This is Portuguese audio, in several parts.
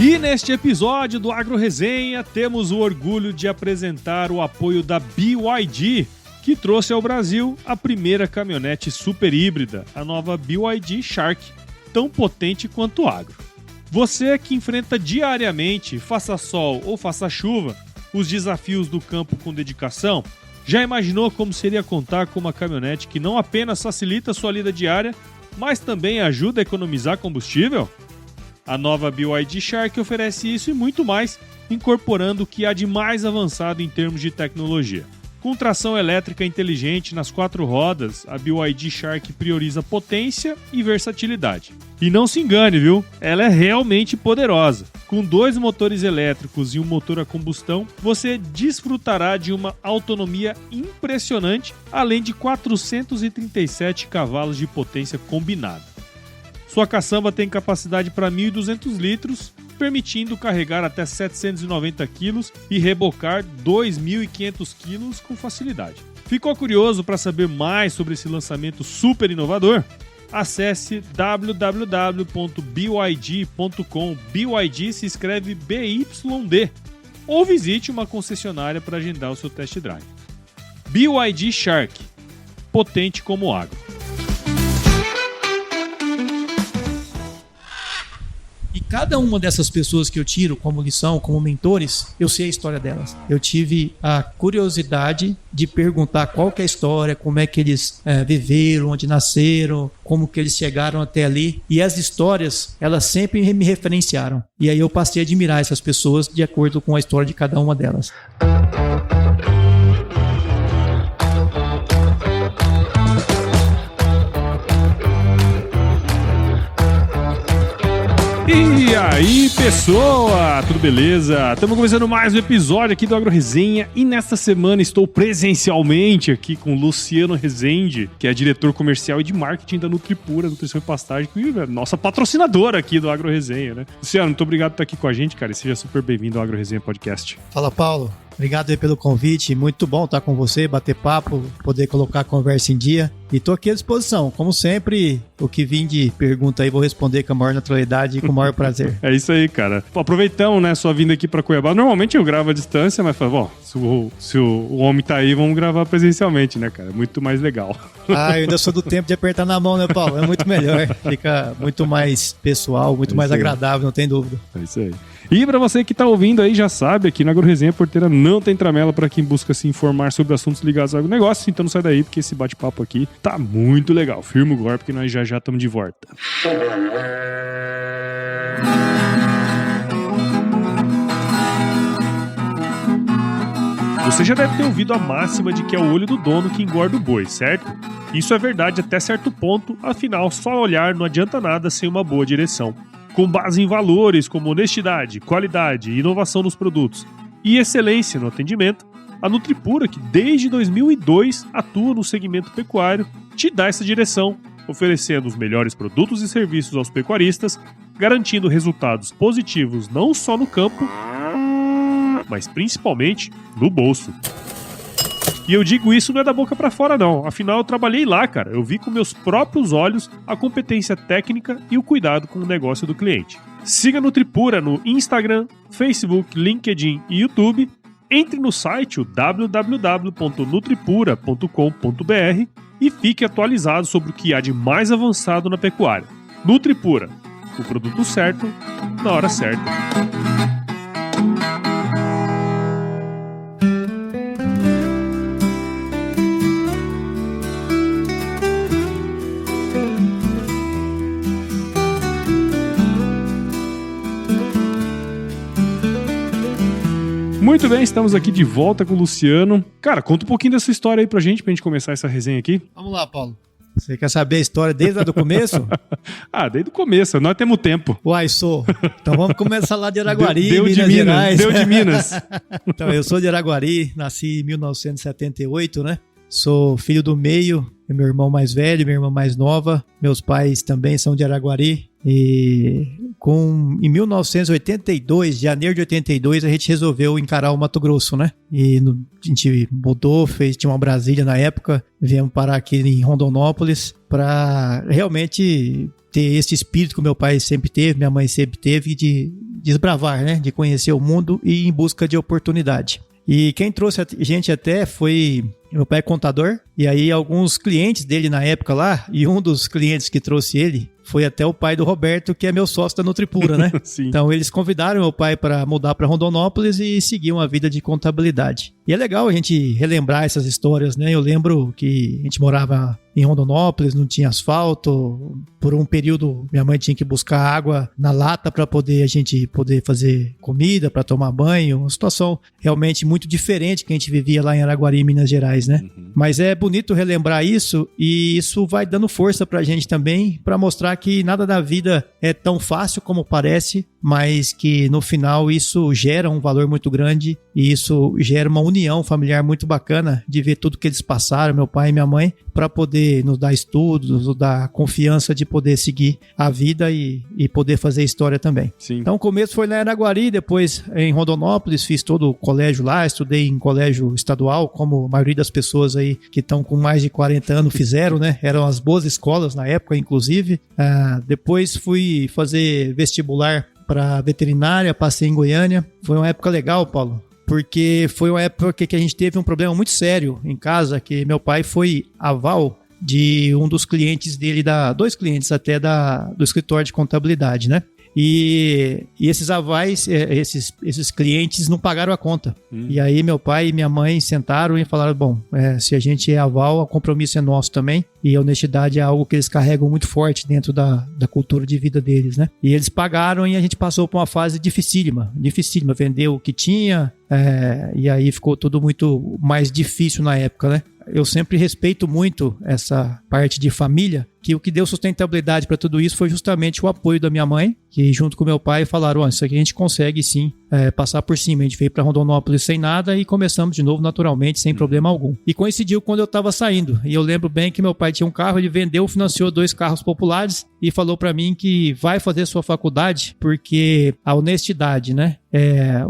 E neste episódio do Agro Resenha, temos o orgulho de apresentar o apoio da BYD, que trouxe ao Brasil a primeira caminhonete super híbrida, a nova BYD Shark, tão potente quanto o agro. Você que enfrenta diariamente, faça sol ou faça chuva, os desafios do campo com dedicação, já imaginou como seria contar com uma caminhonete que não apenas facilita sua lida diária, mas também ajuda a economizar combustível? A nova BYD Shark oferece isso e muito mais, incorporando o que há de mais avançado em termos de tecnologia. Com tração elétrica inteligente nas 4 rodas, a BYD Shark prioriza potência e versatilidade. E não se engane, viu? Ela é realmente poderosa. Com 2 motores elétricos e um motor a combustão, você desfrutará de uma autonomia impressionante, além de 437 cavalos de potência combinada. Sua caçamba tem capacidade para 1.200 litros, permitindo carregar até 790 quilos e rebocar 2.500 quilos com facilidade. Ficou curioso para saber mais sobre esse lançamento super inovador? Acesse www.byd.com, BYD se escreve BYD, ou visite uma concessionária para agendar o seu test drive. BYD Shark, potente como o agro. E cada uma dessas pessoas que eu tiro como lição, como mentores, eu sei a história delas. Eu tive a curiosidade de perguntar qual que é a história, como é que eles viveram, onde nasceram, como que eles chegaram até ali. E as histórias, elas sempre me referenciaram. E aí eu passei a admirar essas pessoas de acordo com a história de cada uma delas. E aí, pessoa, tudo beleza? Estamos começando mais um episódio aqui do Agro Resenha e nesta semana estou presencialmente aqui com o Luciano Rezende, que é diretor comercial e de marketing da Nutripura, Nutrição e Pastagem, que é nossa patrocinadora aqui do Agro Resenha, né? Luciano, muito obrigado por estar aqui com a gente, cara, e seja super bem-vindo ao Agro Resenha Podcast. Fala, Paulo. Obrigado aí pelo convite, muito bom estar com você, bater papo, poder colocar a conversa em dia. E tô aqui à disposição, como sempre, o que vim de pergunta aí vou responder com a maior naturalidade e com o maior prazer. É isso aí, cara. Aproveitamos, né, sua vinda aqui pra Cuiabá. Normalmente eu gravo à distância, mas falei, bom, se o homem tá aí, vamos gravar presencialmente, né, cara? Muito mais legal. Ah, eu ainda sou do tempo de apertar na mão, né, Paulo? É muito melhor, fica muito mais pessoal, muito mais agradável, não tem dúvida. É isso aí. E pra você que tá ouvindo aí, já sabe, aqui na Agro Resenha Porteira não tem tramela pra quem busca se informar sobre assuntos ligados ao agronegócio, então não sai daí, porque esse bate-papo aqui tá muito legal. Firma o golpe, porque nós já estamos de volta. Você já deve ter ouvido a máxima de que é o olho do dono que engorda o boi, certo? Isso é verdade até certo ponto, afinal, só olhar não adianta nada sem uma boa direção. Com base em valores como honestidade, qualidade, inovação nos produtos e excelência no atendimento, a Nutripura, que desde 2002 atua no segmento pecuário, te dá essa direção, oferecendo os melhores produtos e serviços aos pecuaristas, garantindo resultados positivos não só no campo, mas principalmente no bolso. E eu digo isso não é da boca pra fora não, afinal eu trabalhei lá, cara. Eu vi com meus próprios olhos a competência técnica e o cuidado com o negócio do cliente. Siga a Nutripura no Instagram, Facebook, LinkedIn e YouTube. Entre no site www.nutripura.com.br e fique atualizado sobre o que há de mais avançado na pecuária. Nutripura, o produto certo, na hora certa. Muito bem, estamos aqui de volta com o Luciano. Cara, conta um pouquinho dessa história aí pra gente começar essa resenha aqui. Vamos lá, Paulo. Você quer saber a história desde lá do começo? Desde o começo, nós temos tempo. Uai, sou. Então vamos começar lá de Araguari, Minas Gerais. Deu de Minas. Então, eu sou de Araguari, nasci em 1978, né? Sou filho do meio, meu irmão mais velho, minha irmã mais nova. Meus pais também são de Araguari. E em 1982, janeiro de 82, a gente resolveu encarar o Mato Grosso, né? E a gente mudou, tinha uma Brasília na época, viemos parar aqui em Rondonópolis para realmente ter esse espírito que o meu pai sempre teve, minha mãe sempre teve, de desbravar, né? De conhecer o mundo e ir em busca de oportunidade. E quem trouxe a gente até foi... Meu pai é contador, e aí alguns clientes dele na época lá, e um dos clientes que trouxe ele foi até o pai do Roberto, que é meu sócio da Nutripura, né? Sim. Então eles convidaram meu pai para mudar para Rondonópolis e seguir uma vida de contabilidade. E é legal a gente relembrar essas histórias, né? Eu lembro que a gente morava em Rondonópolis, não tinha asfalto. Por um período, minha mãe tinha que buscar água na lata para a gente poder fazer comida, para tomar banho. Uma situação realmente muito diferente que a gente vivia lá em Araguari, Minas Gerais, né? Uhum. Mas é bonito relembrar isso, e isso vai dando força pra gente também, para mostrar que nada da vida é tão fácil como parece, mas que no final isso gera um valor muito grande, e isso gera uma união familiar muito bacana de ver tudo que eles passaram, meu pai e minha mãe, para poder nos dar estudos, nos dar confiança de poder seguir a vida e poder fazer história também. Sim. Então o começo foi lá em Araguari, depois em Rondonópolis, fiz todo o colégio lá, estudei em colégio estadual, como a maioria das pessoas aí que estão com mais de 40 anos fizeram, né? Eram as boas escolas na época, inclusive. Depois fui fazer vestibular para veterinária, passei em Goiânia. Foi uma época legal, Paulo, porque foi uma época que a gente teve um problema muito sério em casa, que meu pai foi aval de um dos clientes dele, dois clientes até do escritório de contabilidade, né? E esses avais, esses clientes não pagaram a conta. E aí meu pai e minha mãe sentaram e falaram, bom, se a gente é aval, o compromisso é nosso também. E a honestidade é algo que eles carregam muito forte dentro da cultura de vida deles, né? E eles pagaram, e a gente passou por uma fase dificílima, vendeu o que tinha, e aí ficou tudo muito mais difícil na época, né? Eu sempre respeito muito essa parte de família, que o que deu sustentabilidade para tudo isso foi justamente o apoio da minha mãe, que junto com meu pai falaram, isso aqui a gente consegue sim passar por cima. A gente veio para Rondonópolis sem nada e começamos de novo naturalmente, sem problema algum. E coincidiu quando eu estava saindo, e eu lembro bem que meu pai tinha um carro, ele vendeu, financiou 2 carros populares e falou para mim que vai fazer sua faculdade porque a honestidade, né,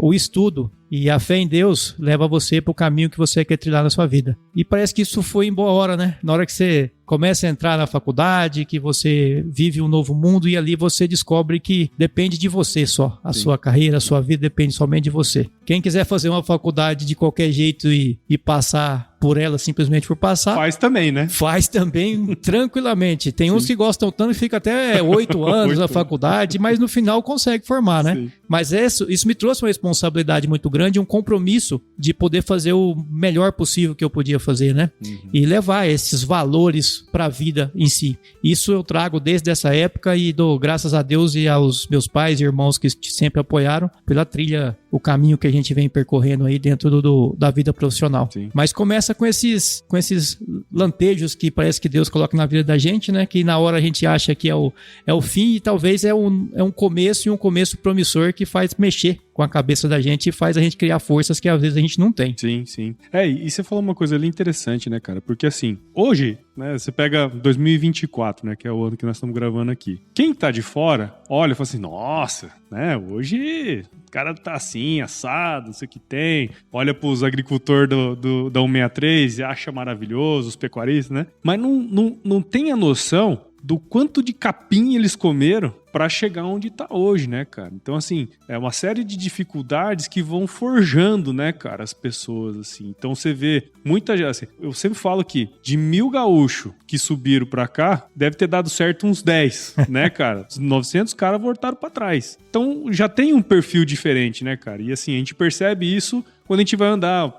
o estudo e a fé em Deus leva você para o caminho que você quer trilhar na sua vida. E parece que isso foi em boa hora, né? Na hora que você começa a entrar na faculdade, que você vive um novo mundo, e ali você descobre que depende de você só. A sua carreira, a sua vida depende somente de você. Quem quiser fazer uma faculdade de qualquer jeito e passar por ela simplesmente por passar... Faz também, né? Faz também tranquilamente. Tem uns que gostam tanto e fica até 8 anos na faculdade, mas no final consegue formar, né? Sim. Mas isso me trouxe uma responsabilidade muito grande, um compromisso de poder fazer o melhor possível que eu podia fazer, né? E levar esses valores para a vida em si. Isso eu trago desde essa época e dou graças a Deus e aos meus pais e irmãos que sempre apoiaram pela trilha, o caminho que a gente vem percorrendo aí dentro da vida profissional. Sim. Mas começa com esses lampejos que parece que Deus coloca na vida da gente, né? Que na hora a gente acha que é o fim, e talvez é um começo, e um começo promissor que faz mexer com a cabeça da gente e faz a gente criar forças que às vezes a gente não tem. Sim, sim. E você falou uma coisa ali interessante, né, cara? Porque assim, hoje, né, você pega 2024, né, que é o ano que nós estamos gravando aqui. Quem tá de fora, olha e fala assim, nossa, né, hoje o cara tá assim, assado, não sei o que tem. Olha pros agricultores da 163 e acha maravilhoso, os pecuaristas, né? Mas não tem a noção do quanto de capim eles comeram para chegar onde tá hoje, né, cara? Então, assim, é uma série de dificuldades que vão forjando, né, cara, as pessoas, assim. Então, você vê muita gente, assim, eu sempre falo que de 1000 gaúchos que subiram pra cá, deve ter dado certo uns 10, né, cara? Os 900 caras voltaram pra trás. Então, já tem um perfil diferente, né, cara? E, assim, a gente percebe isso quando a gente vai andar,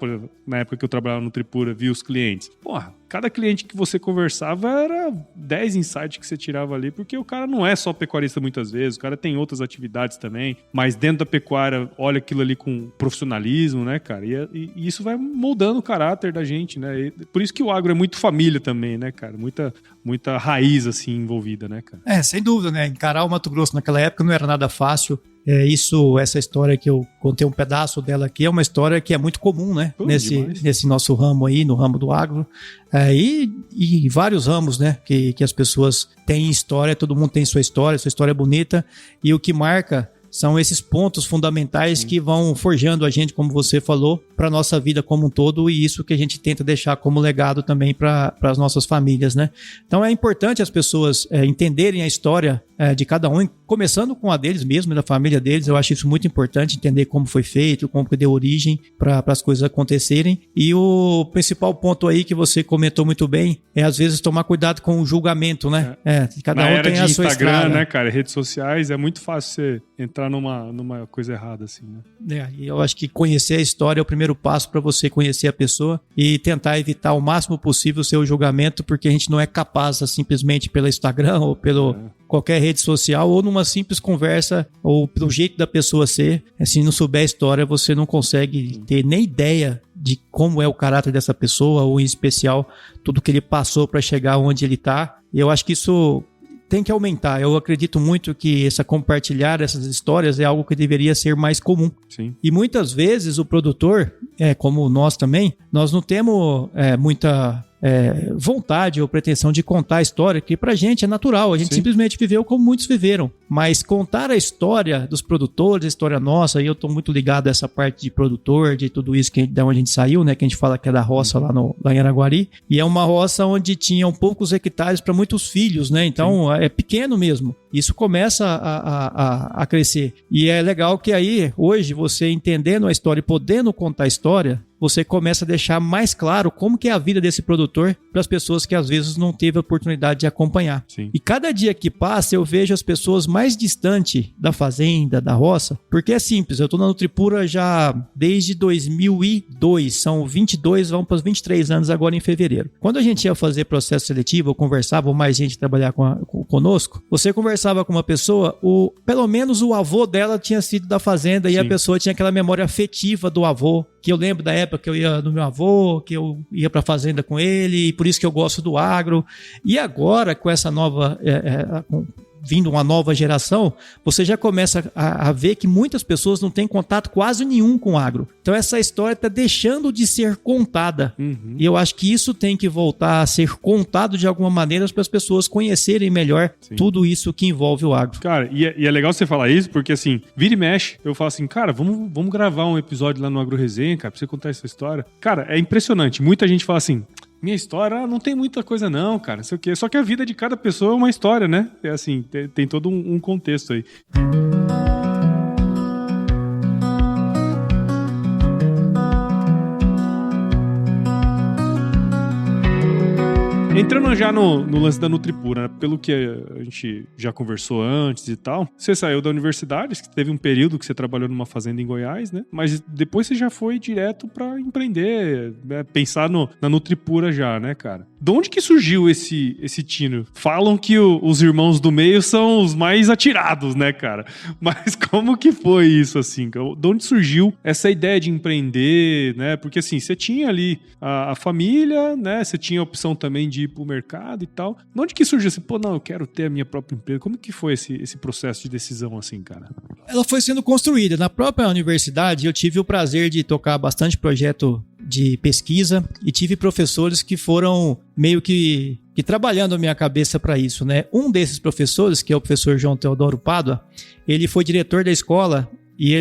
na época que eu trabalhava no Tripura, vi os clientes. Porra, cada cliente que você conversava era 10 insights que você tirava ali, porque o cara não é só pecuarista muitas vezes, o cara tem outras atividades também, mas dentro da pecuária olha aquilo ali com profissionalismo, né, cara? E isso vai moldando o caráter da gente, né? E por isso que o agro é muito família também, né, cara? Muita raiz, assim, envolvida, né, cara? Sem dúvida, né? Encarar o Mato Grosso naquela época não era nada fácil. Essa história que eu contei um pedaço dela aqui é uma história que é muito comum, né? Nesse nosso ramo aí, no ramo do agro. E vários ramos, né? Que as pessoas têm história, todo mundo tem sua história é bonita. E o que marca são esses pontos fundamentais que vão forjando a gente, como você falou, para a nossa vida como um todo, e isso que a gente tenta deixar como legado também para as nossas famílias, né? Então é importante as pessoas entenderem a história de cada um, começando com a deles mesmo, da família deles. Eu acho isso muito importante, entender como foi feito, como que deu origem para as coisas acontecerem. E o principal ponto aí que você comentou muito bem é, às vezes, tomar cuidado com o julgamento, né? Cada um tem a sua Instagram, estrada, né, cara? Redes sociais, é muito fácil você entrar numa coisa errada, assim, né? E eu acho que conhecer a história é o primeiro passo para você conhecer a pessoa e tentar evitar o máximo possível o seu julgamento, porque a gente não é capaz, simplesmente pelo Instagram ou pelo qualquer rede social, ou numa simples conversa, ou pelo jeito da pessoa ser. Se não souber a história, você não consegue ter nem ideia de como é o caráter dessa pessoa, ou em especial, tudo que ele passou para chegar onde ele está. E eu acho que isso tem que aumentar. Eu acredito muito que compartilhar essas histórias é algo que deveria ser mais comum. Sim. E muitas vezes o produtor, como nós também, nós não temos muita vontade ou pretensão de contar a história, que pra gente é natural, a gente simplesmente viveu como muitos viveram. Mas contar a história dos produtores, a história nossa, e eu tô muito ligado a essa parte de produtor, de tudo isso da onde a gente saiu, né? Que a gente fala que é da roça lá em Araguari. E é uma roça onde tinham poucos hectares para muitos filhos, né? Então é pequeno mesmo. Isso começa a crescer. E é legal que aí, hoje, você entendendo a história e podendo contar a história, você começa a deixar mais claro como que é a vida desse produtor para as pessoas que às vezes não teve a oportunidade de acompanhar. Sim. E cada dia que passa, eu vejo as pessoas mais distantes da fazenda, da roça, porque é simples, eu estou na Nutripura já desde 2002, são 22, vamos para os 23 anos agora em fevereiro. Quando a gente ia fazer processo seletivo, ou conversava, ou mais gente trabalhar conosco, você conversava com uma pessoa, pelo menos o avô dela tinha sido da fazenda, e a pessoa tinha aquela memória afetiva do avô, que eu lembro da época que eu ia no meu avô, que eu ia para a fazenda com ele, e por isso que eu gosto do agro. E agora, com essa nova... vindo uma nova geração, você já começa a ver que muitas pessoas não têm contato quase nenhum com o agro. Então essa história está deixando de ser contada. E eu acho que isso tem que voltar a ser contado de alguma maneira para as pessoas conhecerem melhor tudo isso que envolve o agro. Cara, e é legal você falar isso, porque assim, vira e mexe, eu falo assim, cara, vamos gravar um episódio lá no Agro Resenha, cara, pra você contar essa história. Cara, é impressionante. Muita gente fala assim, minha história não tem muita coisa não, cara, não sei o quê. Só que a vida de cada pessoa é uma história, né? É assim, tem todo um contexto aí. Entrando já no lance da Nutripura, né? Pelo que a gente já conversou antes e tal, você saiu da universidade, teve um período que você trabalhou numa fazenda em Goiás, né? Mas depois você já foi direto pra empreender, né? Pensar na Nutripura já, né, cara? De onde que surgiu esse tino? Falam que os irmãos do meio são os mais atirados, né, cara? Mas como que foi isso, assim? De onde surgiu essa ideia de empreender, né? Porque, assim, você tinha ali a família, né? Você tinha a opção também de ir pro mercado e tal. De onde que surgiu assim? Pô, não, eu quero ter a minha própria empresa. Como que foi esse processo de decisão, assim, cara? Ela foi sendo construída. Na própria universidade, eu tive o prazer de tocar bastante projeto de pesquisa e tive professores que foram meio que trabalhando a minha cabeça para isso, né? Um desses professores, que é o professor João Teodoro Pádua, ele foi diretor da escola e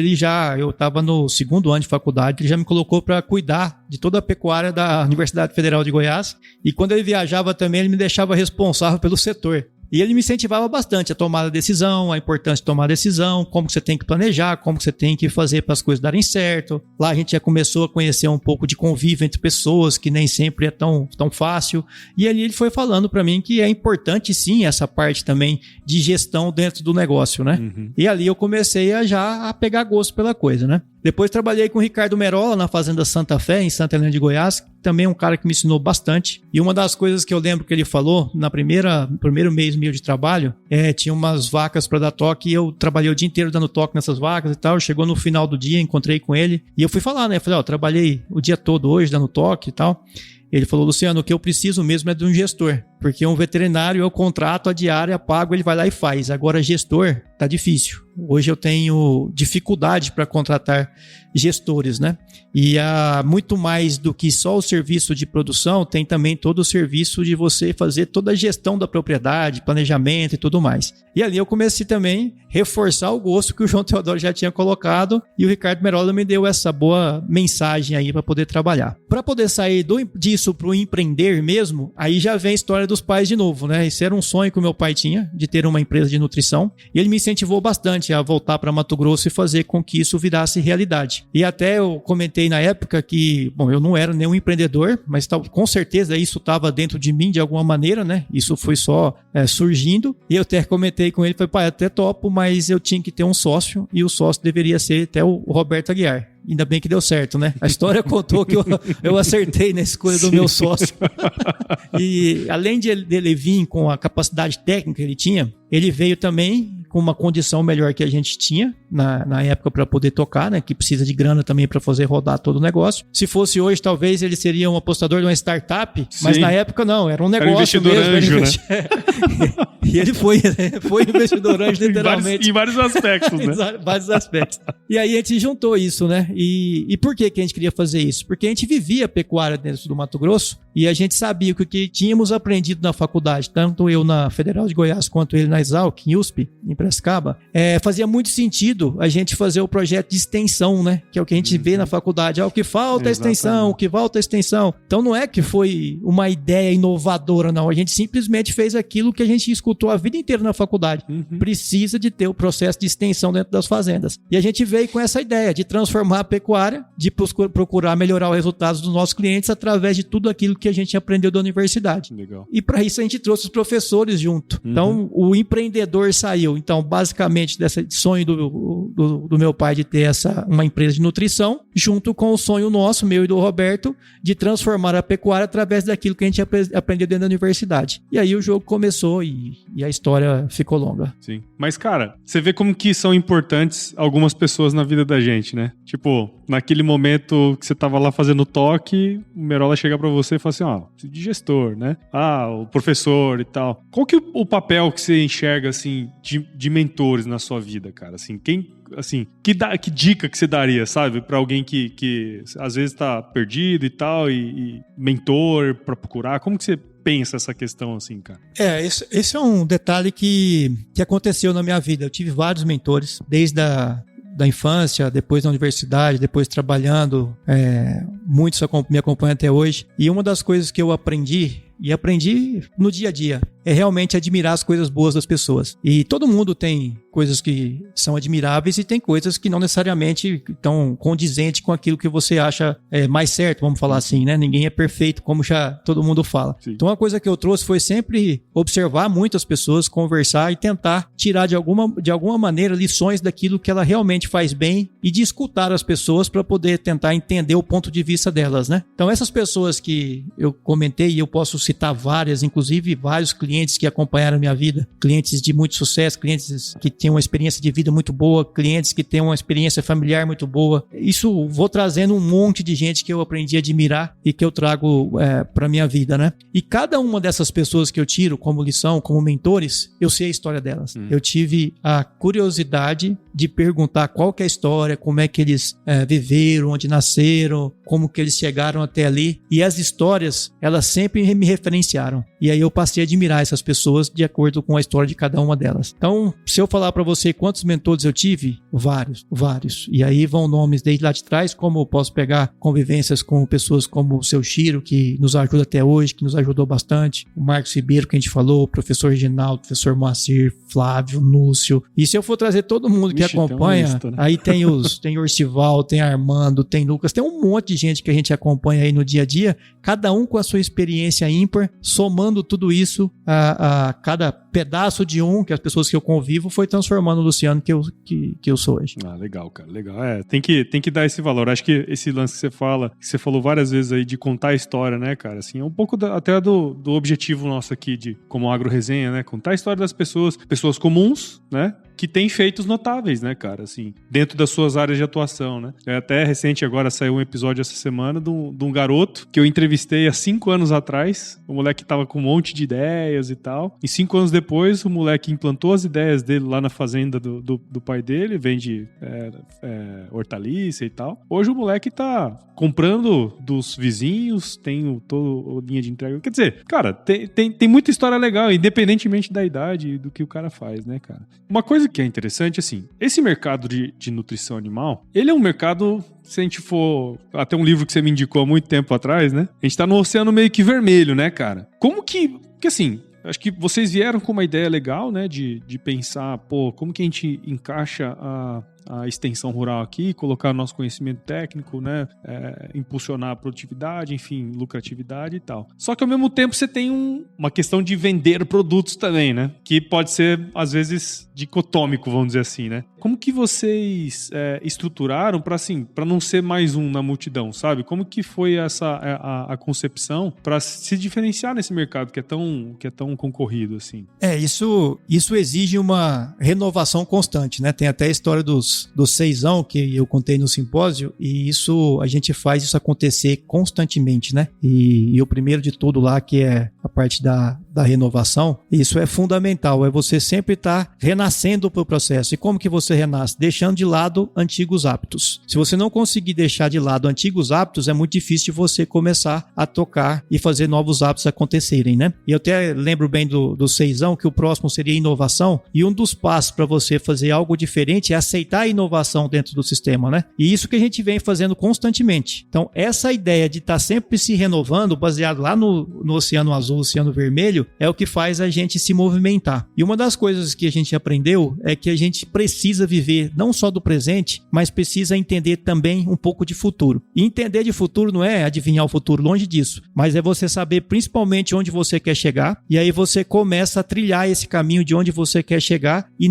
eu estava no segundo ano de faculdade, ele já me colocou para cuidar de toda a pecuária da Universidade Federal de Goiás, e quando ele viajava também, ele me deixava responsável pelo setor. E ele me incentivava bastante a tomar a decisão, a importância de tomar a decisão, como que você tem que planejar, como que você tem que fazer para as coisas darem certo. Lá a gente já começou a conhecer um pouco de convívio entre pessoas, que nem sempre é tão fácil. E ali ele foi falando para mim que é importante sim essa parte também de gestão dentro do negócio, né? E ali eu comecei a pegar gosto pela coisa, né? Depois trabalhei com o Ricardo Merola na Fazenda Santa Fé, em Santa Helena de Goiás, também é um cara que me ensinou bastante. E uma das coisas que eu lembro que ele falou, no primeiro mês meu de trabalho, tinha umas vacas para dar toque, e eu trabalhei o dia inteiro dando toque nessas vacas e tal. Chegou no final do dia, encontrei com ele, e eu fui falar, né? Falei, trabalhei o dia todo hoje dando toque e tal. Ele falou, Luciano, o que eu preciso mesmo é de um gestor, porque um veterinário eu contrato a diária, pago, ele vai lá e faz. Agora gestor, tá difícil. Hoje eu tenho dificuldade para contratar gestores, né? E muito mais do que só o serviço de produção, tem também todo o serviço de você fazer toda a gestão da propriedade, planejamento e tudo mais. E ali eu comecei também a reforçar o gosto que o João Teodoro já tinha colocado, e o Ricardo Merola me deu essa boa mensagem aí para poder trabalhar. Para poder sair disso para o empreender mesmo, aí já vem a história dos pais de novo, né? Isso era um sonho que o meu pai tinha, de ter uma empresa de nutrição. E ele me incentivou bastante a voltar para Mato Grosso e fazer com que isso virasse realidade. E até eu comentei na época que, bom, eu não era nenhum empreendedor, mas com certeza isso estava dentro de mim de alguma maneira, né? Isso foi só surgindo. E eu até comentei com ele, falei, pai, até topo, mas eu tinha que ter um sócio e o sócio deveria ser até o Roberto Aguiar. Ainda bem que deu certo, né? A história contou que eu acertei na escolha do meu sócio. E além de ele vir com a capacidade técnica que ele tinha, ele veio também com uma condição melhor que a gente tinha na época para poder tocar, né? Que precisa de grana também para fazer rodar todo o negócio. Se fosse hoje, talvez ele seria um apostador de uma startup, mas na época não, era um negócio era mesmo. Anjo, né? E ele foi investidor anjo, literalmente. Em vários aspectos, né? Vários aspectos. E aí a gente juntou isso, né? E por que a gente queria fazer isso? Porque a gente vivia pecuária dentro do Mato Grosso e a gente sabia que o que tínhamos aprendido na faculdade, tanto eu na Federal de Goiás quanto ele na Exalc, em USP, em Piracicaba, fazia muito sentido a gente fazer o projeto de extensão, né? Que é o que a gente vê na faculdade. O que falta é extensão, o que falta é extensão. Então não é que foi uma ideia inovadora, não. A gente simplesmente fez aquilo que a gente escutou a vida inteira na faculdade. Precisa de ter o processo de extensão dentro das fazendas. E a gente veio com essa ideia de transformar a pecuária, de procurar melhorar os resultados dos nossos clientes através de tudo aquilo que a gente aprendeu da universidade. Legal. E para isso a gente trouxe os professores junto. Então o empreendedor saiu. Então basicamente desse sonho do meu pai de ter uma empresa de nutrição, junto com o sonho nosso, meu e do Roberto, de transformar a pecuária através daquilo que a gente aprendeu dentro da universidade. E aí o jogo começou e a história ficou longa. Sim. Mas, cara, você vê como que são importantes algumas pessoas na vida da gente, né? Tipo, naquele momento que você tava lá fazendo toque, o Merola chega pra você e fala assim, de gestor, né? O professor e tal. Qual que é o papel que você enxerga, assim, de mentores na sua vida, cara? Assim, que dica que você daria, sabe? Pra alguém que às vezes tá perdido e tal, e mentor pra procurar. Como que você pensa essa questão assim, cara? Esse é um detalhe que aconteceu na minha vida. Eu tive vários mentores, desde da infância, depois da universidade, depois trabalhando, muitos me acompanham até hoje. E uma das coisas que eu aprendi no dia a dia, é realmente admirar as coisas boas das pessoas. E todo mundo tem coisas que são admiráveis e tem coisas que não necessariamente estão condizentes com aquilo que você acha mais certo, vamos falar assim, né? Ninguém é perfeito, como já todo mundo fala. Sim. Então, uma coisa que eu trouxe foi sempre observar muitas pessoas, conversar e tentar tirar de alguma maneira lições daquilo que ela realmente faz bem e de escutar as pessoas para poder tentar entender o ponto de vista delas, né? Então, essas pessoas que eu comentei, e eu posso citar várias, inclusive vários clientes que acompanharam a minha vida, clientes de muito sucesso, clientes que têm uma experiência de vida muito boa, clientes que têm uma experiência familiar muito boa. Isso vou trazendo um monte de gente que eu aprendi a admirar e que eu trago para minha vida, né? E cada uma dessas pessoas que eu tiro como lição, como mentores, eu sei a história delas. Eu tive a curiosidade de perguntar qual que é a história, como é que eles viveram, onde nasceram, como que eles chegaram até ali. E as histórias, elas sempre me referenciaram. E aí eu passei a admirar essas pessoas de acordo com a história de cada uma delas. Então, se eu falar para você quantos mentores eu tive, vários. E aí vão nomes desde lá de trás, como eu posso pegar convivências com pessoas como o seu Chiro, que nos ajuda até hoje, que nos ajudou bastante, o Marcos Ribeiro, que a gente falou, o professor Reginaldo, o professor Moacir, Flávio, Núcio. E se eu for trazer todo mundo que acompanha, tem lista, né? Aí tem Orcival, tem Armando, tem Lucas, tem um monte de gente que a gente acompanha aí no dia a dia, cada um com a sua experiência ímpar, somando tudo isso a cada pedaço de que as pessoas que eu convivo foi transformando o Luciano que eu sou hoje. Legal, cara, legal. Tem que dar esse valor. Acho que esse lance que você falou várias vezes aí de contar a história, né, cara? Assim, é um pouco até do objetivo nosso aqui como Agro Resenha, né? Contar a história das pessoas comuns, né? Que tem feitos notáveis, né, cara? Assim, dentro das suas áreas de atuação, né? Até recente agora saiu um episódio essa semana de um garoto que eu entrevistei há 5 anos atrás. O moleque tava com um monte de ideias e tal. E 5 anos depois, o moleque implantou as ideias dele lá na fazenda do pai dele, vende hortaliça e tal. Hoje o moleque tá comprando dos vizinhos, tem toda a linha de entrega. Quer dizer, cara, tem muita história legal, independentemente da idade e do que o cara faz, né, cara? Uma coisa que é interessante, assim, esse mercado de nutrição animal, ele é um mercado, se a gente for... Até um livro que você me indicou há muito tempo atrás, né? A gente tá no oceano meio que vermelho, né, cara? Como que Porque assim, acho que vocês vieram com uma ideia legal, né, de pensar, como que a gente encaixa a extensão rural aqui, colocar nosso conhecimento técnico, né, impulsionar a produtividade, enfim, lucratividade e tal. Só que ao mesmo tempo você tem uma questão de vender produtos também, né, que pode ser, às vezes, dicotômico, vamos dizer assim, né. Como que vocês estruturaram para não ser mais um na multidão, sabe? Como que foi a concepção para se diferenciar nesse mercado que é tão concorrido, assim? Isso exige uma renovação constante, né? Tem até a história dos seisão que eu contei no simpósio, e a gente faz isso acontecer constantemente, né? E o primeiro de tudo lá, que é a parte da renovação, isso é fundamental, é você sempre estar renascendo para o processo. E como que você renasce? Deixando de lado antigos hábitos. Se você não conseguir deixar de lado antigos hábitos, é muito difícil você começar a tocar e fazer novos hábitos acontecerem, né? E eu até lembro bem do seisão, que o próximo seria inovação, e um dos passos para você fazer algo diferente é aceitar a inovação dentro do sistema, né? E isso que a gente vem fazendo constantemente. Então, essa ideia de estar sempre se renovando, baseado lá no Oceano Azul, Oceano Vermelho, é o que faz a gente se movimentar. E uma das coisas que a gente aprendeu é que a gente precisa viver não só do presente, mas precisa entender também um pouco de futuro. E entender de futuro não é adivinhar o futuro, longe disso, mas é você saber principalmente onde você quer chegar, e aí você começa a trilhar esse caminho de onde você quer chegar, e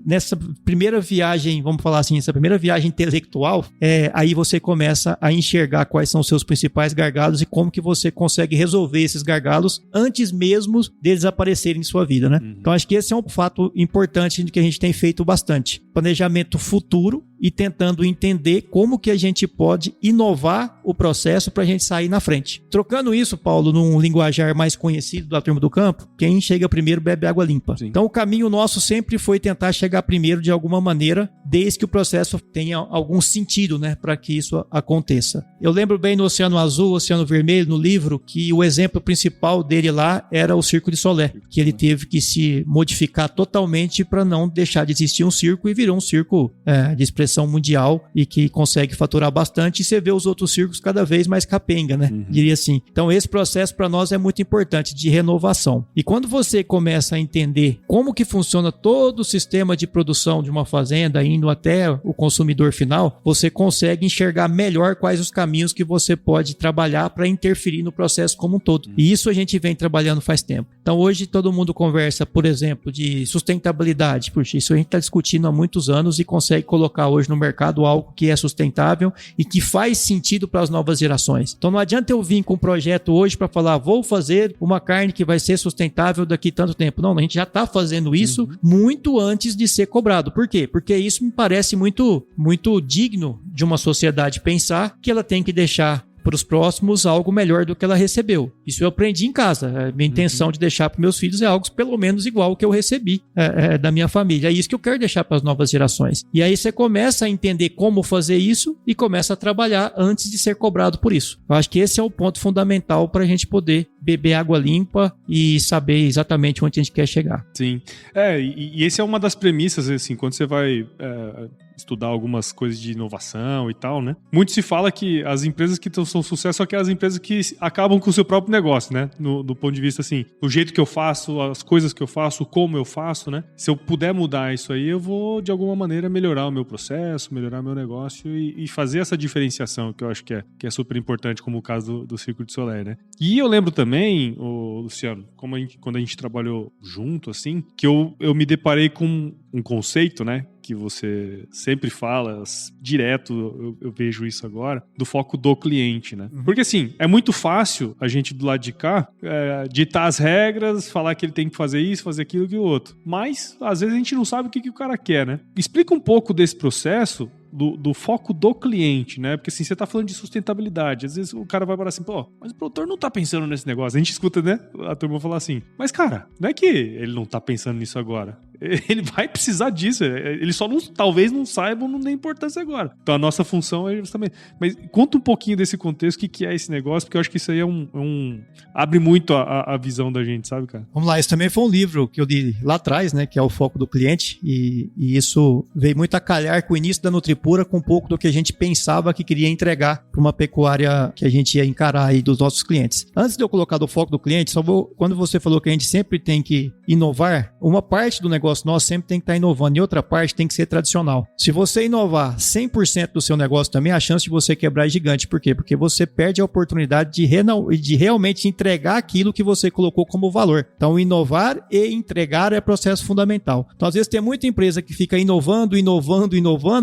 nessa primeira viagem, vamos falar assim, essa primeira viagem intelectual, aí você começa a enxergar quais são os seus principais gargalos e como que você consegue resolver esses gargalos antes mesmo deles aparecerem em sua vida, né? Então acho que esse é um fato importante que a gente tem feito bastante. Planejamento futuro e tentando entender como que a gente pode inovar o processo para a gente sair na frente. Trocando isso, Paulo, num linguajar mais conhecido da turma do campo, quem chega primeiro bebe água limpa. Sim. Então o caminho nosso sempre foi tentar chegar primeiro de alguma maneira, desde que o processo tenha algum sentido, né, para que isso aconteça. Eu lembro bem no Oceano Azul, Oceano Vermelho, no livro, que o exemplo principal dele lá era o Circo de Solé, que ele teve que se modificar totalmente para não deixar de existir um circo, e virou um circo de expressão mundial e que consegue faturar bastante, e você vê os outros circos cada vez mais capenga, né? Diria assim. Então esse processo para nós é muito importante, de renovação. E quando você começa a entender como que funciona todo o sistema de produção de uma fazenda, indo até o consumidor final, você consegue enxergar melhor quais os caminhos que você pode trabalhar para interferir no processo como um todo. E isso a gente vem trabalhando faz tempo. Então hoje todo mundo conversa, por exemplo, de sustentabilidade. Puxa, isso a gente está discutindo há muitos anos e consegue colocar hoje no mercado algo que é sustentável e que faz sentido para as novas gerações. Então não adianta eu vir com um projeto hoje para falar, vou fazer uma carne que vai ser sustentável daqui tanto tempo. Não, a gente já está fazendo isso muito antes de ser cobrado. Por quê? Porque isso me parece muito, muito digno de uma sociedade pensar que ela tem que deixar para os próximos algo melhor do que ela recebeu. Isso eu aprendi em casa. A minha intenção de deixar para meus filhos é algo pelo menos igual ao que eu recebi da minha família. É isso que eu quero deixar para as novas gerações. E aí você começa a entender como fazer isso e começa a trabalhar antes de ser cobrado por isso. Eu acho que esse é o ponto fundamental para a gente poder beber água limpa e saber exatamente onde a gente quer chegar. Sim. E essa é uma das premissas, assim, quando você vai estudar algumas coisas de inovação e tal, né? Muito se fala que as empresas que são sucesso são aquelas empresas que acabam com o seu próprio negócio, né? Do ponto de vista, assim, o jeito que eu faço, as coisas que eu faço, como eu faço, né? Se eu puder mudar isso aí, eu vou, de alguma maneira, melhorar o meu processo, melhorar meu negócio e fazer essa diferenciação, que eu acho que é super importante, como o caso do Circo de Solé, né? E eu lembro também, Luciano, quando a gente trabalhou junto, assim, que eu me deparei com um conceito, né? Que você sempre fala, direto, eu vejo isso agora, do foco do cliente, né? Porque assim, é muito fácil a gente do lado de cá ditar as regras, falar que ele tem que fazer isso, fazer aquilo e o outro. Mas, às vezes, a gente não sabe o que o cara quer, né? Explica um pouco desse processo do foco do cliente, né? Porque assim, você tá falando de sustentabilidade. Às vezes o cara vai falar assim, mas o produtor não tá pensando nesse negócio. A gente escuta, né? A turma falar assim, mas cara, não é que ele não tá pensando nisso agora. Ele vai precisar disso. Ele só talvez não saiba ou não dê importância agora. Então a nossa função é justamente... Mas conta um pouquinho desse contexto, o que é esse negócio, porque eu acho que isso aí abre muito a visão da gente, sabe, cara? Vamos lá, esse também foi um livro que eu li lá atrás, né, que é o Foco do Cliente, e isso veio muito a calhar com o início da Nutripura, com um pouco do que a gente pensava que queria entregar para uma pecuária que a gente ia encarar aí dos nossos clientes. Antes de eu colocar do Foco do Cliente, quando você falou que a gente sempre tem que inovar, uma parte do negócio nosso sempre tem que estar inovando e outra parte tem que ser tradicional. Se você inovar 100% do seu negócio também, a chance de você quebrar é gigante. Por quê? Porque você perde a oportunidade de realmente entregar aquilo que você colocou como valor. Então, inovar e entregar é processo fundamental. Então, às vezes tem muita empresa que fica inovando,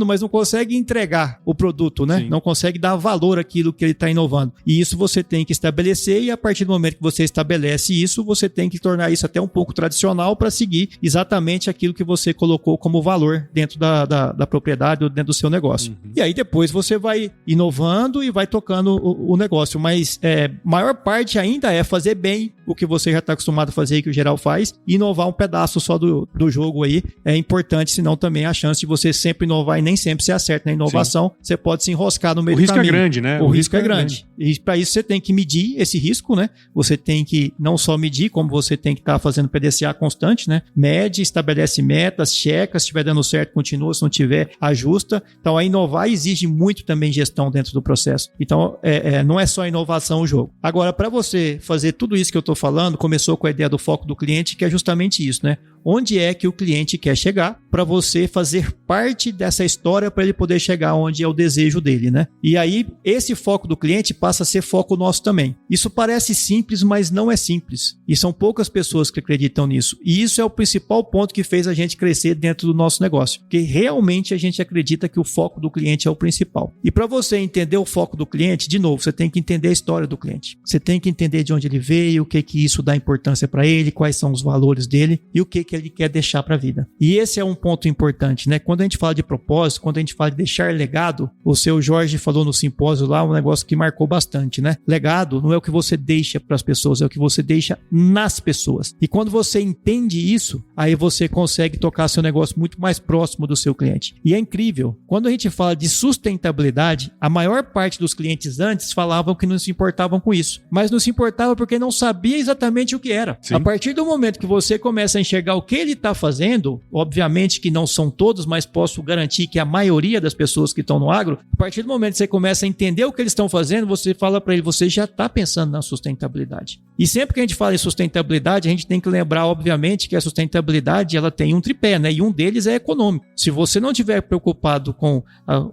mas não consegue entregar o produto, né? Sim. Não consegue dar valor àquilo que ele está inovando. E isso você tem que estabelecer, e a partir do momento que você estabelece isso, você tem que tornar isso até um pouco tradicional para seguir exatamente aquilo que você colocou como valor dentro da propriedade ou dentro do seu negócio. Uhum. E aí depois você vai inovando e vai tocando o negócio, mas maior parte ainda é fazer bem o que você já está acostumado a fazer e que o geral faz, e inovar um pedaço só do jogo aí é importante, senão também a chance de você sempre inovar e nem sempre se acerta na inovação. Sim. Você pode se enroscar no meio do caminho. O risco é grande, né? O risco é grande. E para isso você tem que medir esse risco, né? Você tem que não só medir, como você tem que estar fazendo PDCA constante, né? Mede, estabelece metas, checa, se estiver dando certo, continua, se não tiver, ajusta. Então, a inovar exige muito também gestão dentro do processo. Então, não é só inovação o jogo. Agora, para você fazer tudo isso que eu estou falando, começou com a ideia do foco do cliente, que é justamente isso, né? Onde é que o cliente quer chegar para você fazer parte dessa história para ele poder chegar onde é o desejo dele, né? E aí, esse foco do cliente passa a ser foco nosso também. Isso parece simples, mas não é simples. E são poucas pessoas que acreditam nisso. E isso é o principal ponto que fez a gente crescer dentro do nosso negócio. Porque realmente a gente acredita que o foco do cliente é o principal. E para você entender o foco do cliente, de novo, você tem que entender a história do cliente. Você tem que entender de onde ele veio, o que isso dá importância para ele, quais são os valores dele e o que ele quer deixar para a vida. E esse é um ponto importante, né? Quando a gente fala de propósito, quando a gente fala de deixar legado, o seu Jorge falou no simpósio lá um negócio que marcou bastante, né? Legado não é o que você deixa para as pessoas, é o que você deixa nas pessoas. E quando você entende isso, aí você consegue tocar seu negócio muito mais próximo do seu cliente. E é incrível. Quando a gente fala de sustentabilidade, a maior parte dos clientes antes falavam que não se importavam com isso. Mas não se importava porque não sabia exatamente o que era. Sim. A partir do momento que você começa a enxergar o que ele está fazendo, obviamente que não são todos, mas posso garantir que a maioria das pessoas que estão no agro, a partir do momento que você começa a entender o que eles estão fazendo, você fala para ele, você já está pensando na sustentabilidade. E sempre que a gente fala em sustentabilidade, a gente tem que lembrar, obviamente, que a sustentabilidade ela tem um tripé, né? E um deles é econômico. Se você não estiver preocupado com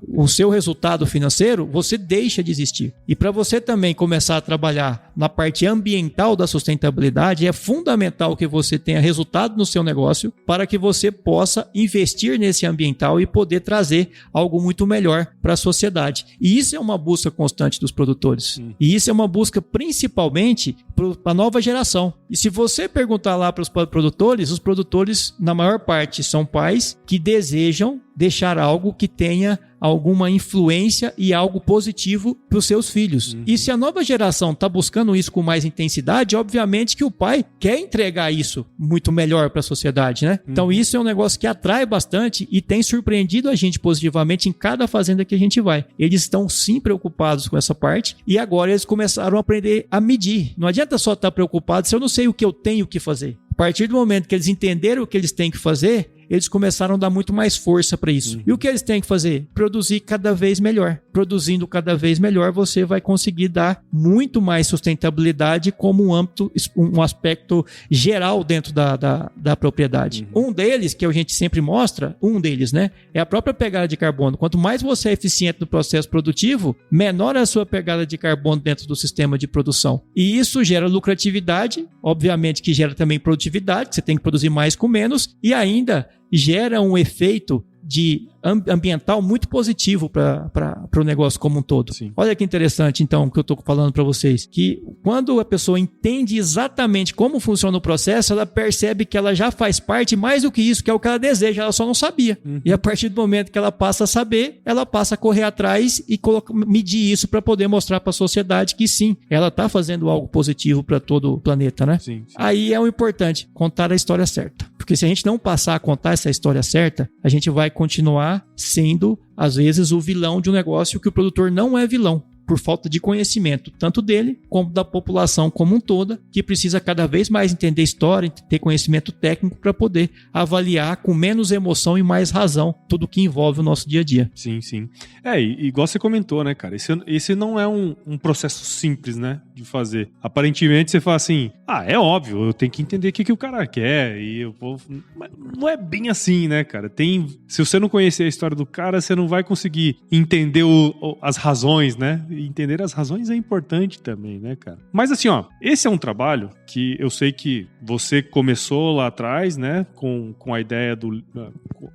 o seu resultado financeiro, você deixa de existir. E para você também começar a trabalhar na parte ambiental da sustentabilidade, é fundamental que você tenha resultado no seu negócio para que você possa investir nesse ambiental e poder trazer algo muito melhor para a sociedade. E isso é uma busca constante dos produtores. E isso é uma busca principalmente para a nova geração. E se você perguntar lá para os produtores, os produtores, na maior parte, são pais que desejam deixar algo que tenha alguma influência e algo positivo para os seus filhos. E se a nova geração está buscando isso com mais intensidade, obviamente que o pai quer entregar isso muito melhor para a sociedade, né? Então isso é um negócio que atrai bastante e tem surpreendido a gente positivamente em cada fazenda que a gente vai. Eles estão sim preocupados com essa parte e agora eles começaram a aprender a medir. Não adianta só estar preocupado se eu não sei o que eu tenho que fazer. A partir do momento que eles entenderam o que eles têm que fazer, eles começaram a dar muito mais força para isso. E o que eles têm que fazer? Produzir cada vez melhor. Produzindo cada vez melhor, você vai conseguir dar muito mais sustentabilidade como um aspecto geral dentro da propriedade. Um deles, que a gente sempre mostra, né, é a própria pegada de carbono. Quanto mais você é eficiente no processo produtivo, menor é a sua pegada de carbono dentro do sistema de produção. E isso gera lucratividade, obviamente que gera também produtividade, que você tem que produzir mais com menos, e ainda gera um efeito ambiental muito positivo para o negócio como um todo. Sim. Olha que interessante, então, o que eu estou falando para vocês, que quando a pessoa entende exatamente como funciona o processo, ela percebe que ela já faz parte mais do que isso, que é o que ela deseja, ela só não sabia. E a partir do momento que ela passa a saber, ela passa a correr atrás e medir isso para poder mostrar para a sociedade que sim, ela está fazendo algo positivo para todo o planeta, né? Sim. Aí é o importante, contar a história certa. Porque se a gente não passar a contar essa história certa, a gente vai continuar sendo, às vezes, o vilão de um negócio que o produtor não é vilão, por falta de conhecimento, tanto dele como da população como um toda, que precisa cada vez mais entender história, ter conhecimento técnico para poder avaliar com menos emoção e mais razão tudo que envolve o nosso dia a dia. Sim, sim. E igual você comentou, né, cara? Esse não é um processo simples, né, de fazer. Aparentemente você fala assim, é óbvio, eu tenho que entender o que o cara quer e eu vou... Mas não é bem assim, né, cara? Se você não conhecer a história do cara, você não vai conseguir entender as razões, né? Entender as razões é importante também, né, cara? Mas assim, esse é um trabalho que eu sei que você começou lá atrás, né, com a ideia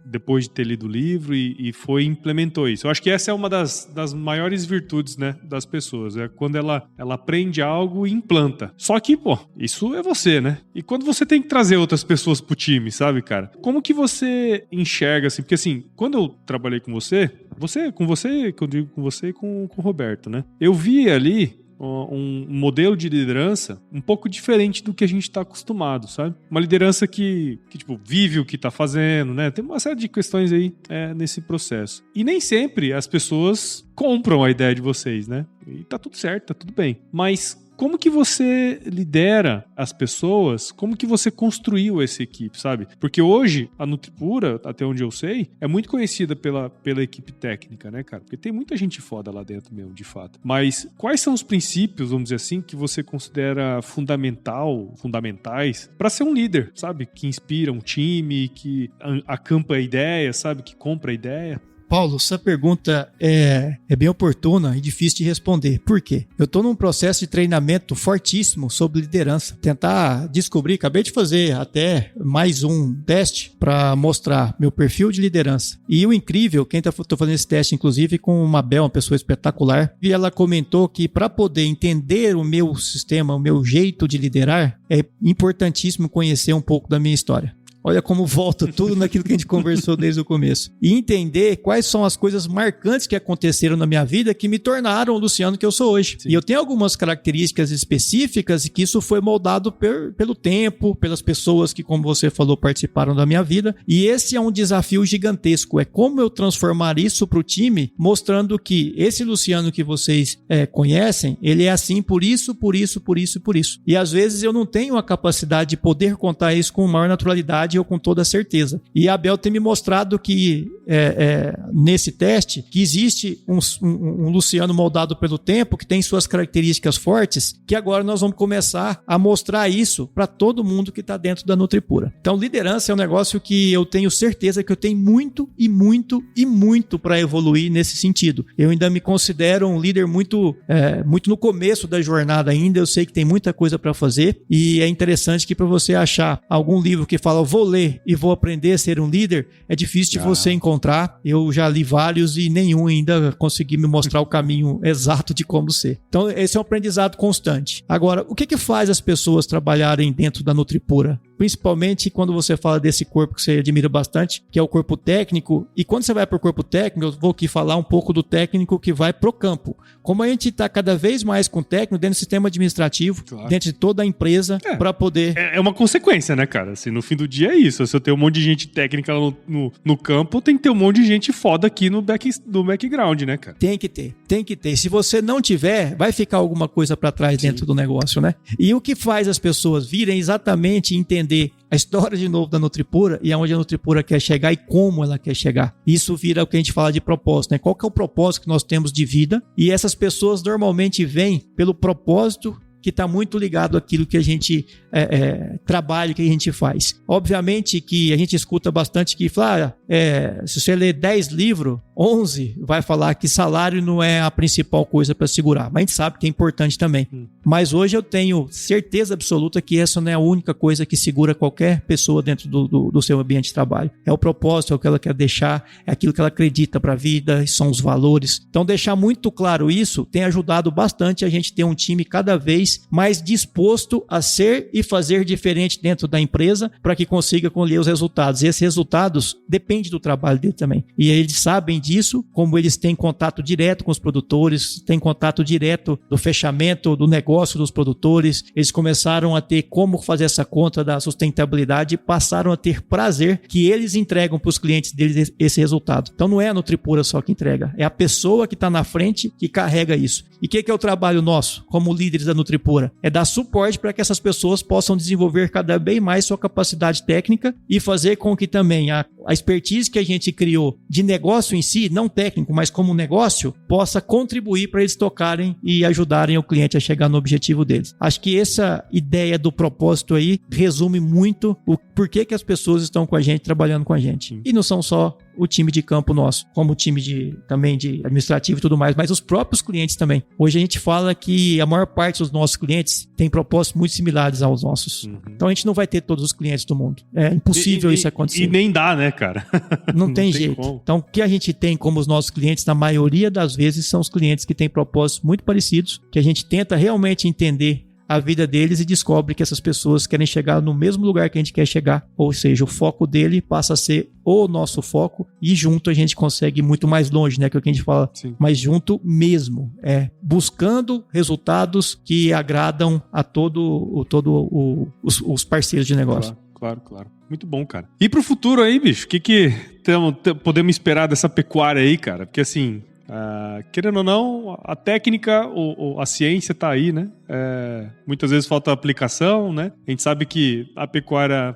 depois de ter lido o livro e foi e implementou isso. Eu acho que essa é uma das maiores virtudes, né, das pessoas, é quando ela aprende algo e implanta. Só que, isso é você, né? E quando você tem que trazer outras pessoas pro time, sabe, cara? Como que você enxerga, assim? Porque assim, quando eu trabalhei com você, que eu digo com você e com o Roberto, né? Eu vi ali um modelo de liderança um pouco diferente do que a gente está acostumado, sabe? Uma liderança que tipo, vive o que está fazendo, né? Tem uma série de questões aí nesse processo. E nem sempre as pessoas compram a ideia de vocês, né? E tá tudo certo, tá tudo bem. Mas como que você lidera as pessoas? Como que você construiu essa equipe, sabe? Porque hoje, a Nutripura, até onde eu sei, é muito conhecida pela equipe técnica, né, cara? Porque tem muita gente foda lá dentro mesmo, de fato. Mas quais são os princípios, vamos dizer assim, que você considera fundamentais para ser um líder, sabe? Que inspira um time, que acampa a ideia, sabe? Que compra a ideia. Paulo, essa pergunta é bem oportuna e difícil de responder. Por quê? Eu estou num processo de treinamento fortíssimo sobre liderança. Tentar descobrir, acabei de fazer até mais um teste para mostrar meu perfil de liderança. E o incrível, estou fazendo esse teste inclusive com uma Mabel, uma pessoa espetacular, e ela comentou que para poder entender o meu sistema, o meu jeito de liderar, é importantíssimo conhecer um pouco da minha história. Olha como volta tudo naquilo que a gente conversou desde o começo. E entender quais são as coisas marcantes que aconteceram na minha vida que me tornaram o Luciano que eu sou hoje. Sim. E eu tenho algumas características específicas e que isso foi moldado pelo tempo, pelas pessoas que, como você falou, participaram da minha vida. E esse é um desafio gigantesco. É como eu transformar isso para o time, mostrando que esse Luciano que vocês conhecem, ele é assim por isso, por isso, por isso, por isso. E às vezes eu não tenho a capacidade de poder contar isso com maior naturalidade ou com toda certeza. E a Abel tem me mostrado que nesse teste, que existe um Luciano moldado pelo tempo, que tem suas características fortes, que agora nós vamos começar a mostrar isso para todo mundo que está dentro da Nutripura. Então, liderança é um negócio que eu tenho certeza que eu tenho muito e muito e muito para evoluir nesse sentido. Eu ainda me considero um líder muito no começo da jornada ainda, eu sei que tem muita coisa para fazer e é interessante que para você achar algum livro que fala vou ler e vou aprender a ser um líder, é difícil de você encontrar. Eu já li vários e nenhum ainda consegui me mostrar o caminho exato de como ser. Então, esse é um aprendizado constante. Agora, o que faz as pessoas trabalharem dentro da Nutripura? Principalmente quando você fala desse corpo que você admira bastante, que é o corpo técnico. E quando você vai para o corpo técnico, eu vou aqui falar um pouco do técnico que vai para o campo. Como a gente está cada vez mais com técnico dentro do sistema administrativo, dentro de toda a empresa, para poder... É uma consequência, né, cara? Assim, no fim do dia é isso. Se eu tenho um monte de gente técnica no campo, tem que ter um monte de gente foda aqui no background, né, cara? Tem que ter. Se você não tiver, vai ficar alguma coisa para trás dentro do negócio, né? E o que faz as pessoas virem exatamente entender a história de novo da Nutripura e aonde a Nutripura quer chegar e como ela quer chegar. Isso vira o que a gente fala de propósito, né? Qual que é o propósito que nós temos de vida? E essas pessoas normalmente vêm pelo propósito que está muito ligado àquilo que a gente trabalha, que a gente faz. Obviamente que a gente escuta bastante que fala, se você ler 10 livros, 11 vai falar que salário não é a principal coisa para segurar, mas a gente sabe que é importante também. Mas hoje eu tenho certeza absoluta que essa não é a única coisa que segura qualquer pessoa dentro do seu ambiente de trabalho. É o propósito, é o que ela quer deixar, é aquilo que ela acredita para a vida, são os valores. Então deixar muito claro isso tem ajudado bastante a gente ter um time cada vez mais disposto a ser e que fazer diferente dentro da empresa para que consiga colher os resultados. E esses resultados dependem do trabalho dele também. E eles sabem disso, como eles têm contato direto com os produtores, têm contato direto do fechamento do negócio dos produtores, eles começaram a ter como fazer essa conta da sustentabilidade e passaram a ter prazer que eles entregam para os clientes deles esse resultado. Então não é a Nutripura só que entrega, é a pessoa que está na frente que carrega isso. E o que é o trabalho nosso, como líderes da Nutripura? É dar suporte para que essas pessoas possam desenvolver cada vez mais sua capacidade técnica e fazer com que também a expertise que a gente criou de negócio em si, não técnico, mas como negócio, possa contribuir para eles tocarem e ajudarem o cliente a chegar no objetivo deles. Acho que essa ideia do propósito aí resume muito o porquê que as pessoas estão com a gente, trabalhando com a gente. E não são só o time de campo nosso, como o time também de administrativo e tudo mais, mas os próprios clientes também. Hoje a gente fala que a maior parte dos nossos clientes tem propósitos muito similares aos nossos. Então a gente não vai ter todos os clientes do mundo. É impossível isso acontecer. E nem dá, né, cara? Não tem jeito. Como. Então o que a gente tem como os nossos clientes, na maioria das vezes, são os clientes que têm propósitos muito parecidos, que a gente tenta realmente entender a vida deles e descobre que essas pessoas querem chegar no mesmo lugar que a gente quer chegar, ou seja, o foco dele passa a ser o nosso foco e junto a gente consegue ir muito mais longe, né, que é o que a gente fala. Sim. Mas junto mesmo, buscando resultados que agradam a os parceiros de negócio. Claro. Muito bom, cara. E pro futuro aí, bicho, o que podemos esperar dessa pecuária aí, cara? Porque assim, querendo ou não, a técnica, a ciência tá aí, né? Muitas vezes falta aplicação, né? A gente sabe que a pecuária,